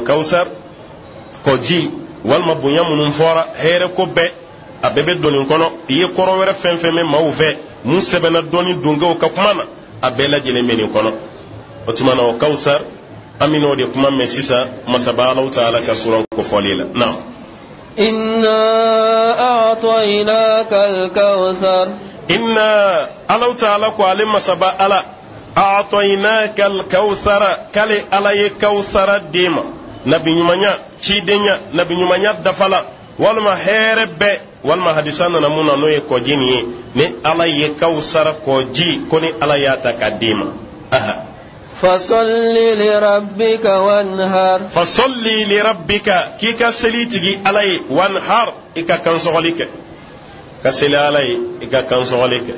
kawthar ko ji walma bunya munun fora here ko be abebe donin kono iye koro were fenfeme mawve mun sebena doni dungo ka kumana abela jele meni kono otumana o kawthar amino de kuma mesisa masaba Allah ta'ala ka suran ko folila na inna a'tainaka al-kawthar inna Allah ta'ala ko alim masaba ala a'tainaka al-kawthar kale alaye kawthara dima nabi nyumanya chidenya nabi nyumanya dafala walma herebe walma hadisana namuna noye ko jini ni alaye kawthara ko ji koni alayata kadima aha fasalli li rabbika wanhar fasalli li rabbika kika selitigi alay wanhar ika kansogolike kaseli alay ika kansogolike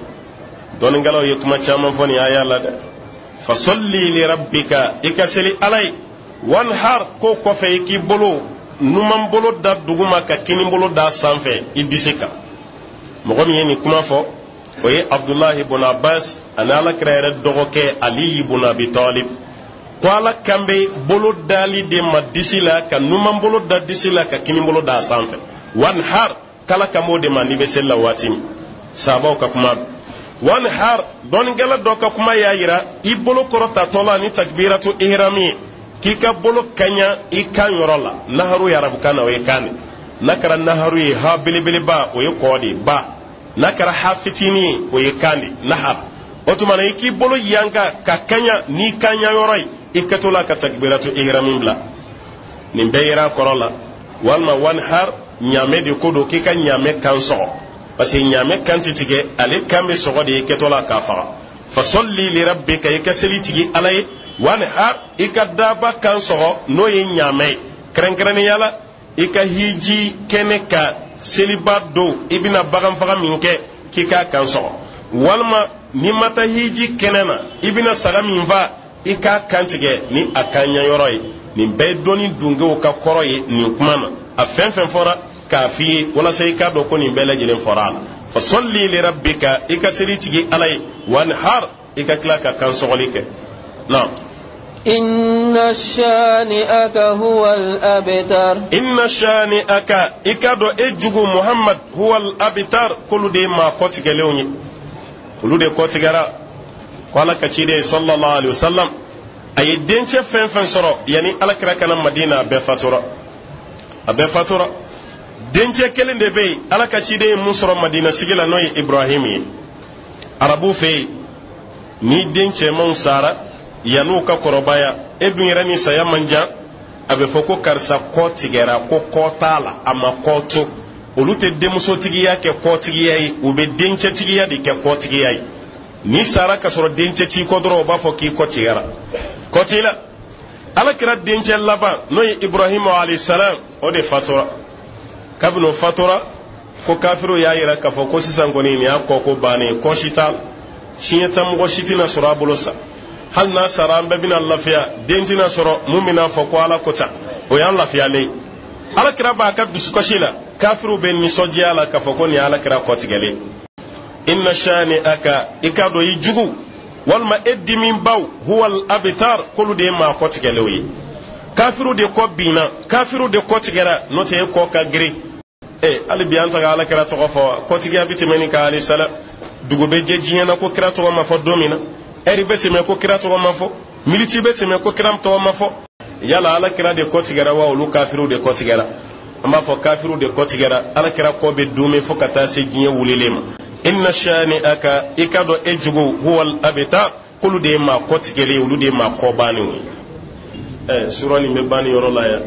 don ngalaw yekuma chama foni ayala de fasalli li rabbika ika seli alay wanhar ko ko fe ki bolo numam bolo da duguma ka kini bolo da sanfe ibisika mo mi yeni kuma fo oye Abdoulaye ibn Abbas anala krere dogoke Ali ibn Abi Talib ko ala kambe bolo dali de madisila ka numam bolo da disila ka kini bolo da sanfe wan har kala kamo de mani be sella watim sabaw ka kuma wan har don gala doka kuma yayira ibolo korota tola ni takbiratu ihrami kika bolo kanya ikan yorola naharu ya rabukana we kane nakara naharu yi ha bilibili ba oye kodi ba nakara hafitini oye kandi nahar otumana iki bolo yanga ka kanya ni kanya yoroi ikatola ka takbiratu ihramin bla nimbeira korola walma wanhar nyame de kodo kika nyame kanso parce nyame kantitige ale kambe sogode ikatola ka fa fasalli li rabbika yakaselitigi alay wanhar ikadaba kanso no ye nyame krenkrene yala ika hiji keneka seliba do ibina bagam faga minke kika kanso walma ni mata hiji kenena ibina saga minva ika kantige ni akanya yoroi ni be doni dungo ka koroye ni kumana afenfen fora kafi wala sai ka do ko ni bele jilen fora fa salli li rabbika ika selitigi alay wanhar ika klaka kanso golike na inna shani'aka huwal abtar inna shani'aka ikado ejugu Muhammad huwal abtar kulude ma kotigelewni kulude kotigara kwala kachide sallallahu alaihi wasallam ay denche fen soro yani alakra kana Madina be fatura denche kelende be alakachide musoro Madina sigila noy Ibrahimi arabu fe ni denche monsara yanu ka korobaya edun yarani saya manja abe foko karsa ko tigera ko kotala ama koto olute demuso tigiya ke ko tigiyai ube denche tigiya de ke ko tigiyai ni sara ka soro denche ti ko dro ba foki ko tigera kotila ala kira denche laba no Ibrahim alayhi salam o de fatura kabno fatura ko kafiru ya yira ka foko sisangoni ni akko bane ko shital shiyatam go shitina surabulusa hal na saran be bina lafiya dentina soro mumina fo ko ala kota o yan lafiya le ala kira ba ka dusko shila kafiru ben ni sojiya la ka fo ko ni ala kira ko tigale inna shani aka ikado yijugu walma eddimin baw huwa al abtar kulu de ma ko tigale wi kafiru de ko bina kafiru de ko tigara no te ko ka gri ali bianta ga ala kira to ko tigiya bitimeni ka ali sala dugube jejiya na ko kira to ma fo domina eri beti me ko kira to ma fo militi beti me ko kira to ma fo yala ala kira de ko tigara wa ulu kafiru de ko tigara amma fo kafiru de ko tigara ala kira ko be dume fo kata se jinya wulilema inna shani aka ikado ejugo huwal abita kulu de ma ko tigele ulu de ma ko bani surani me bani yoro la ya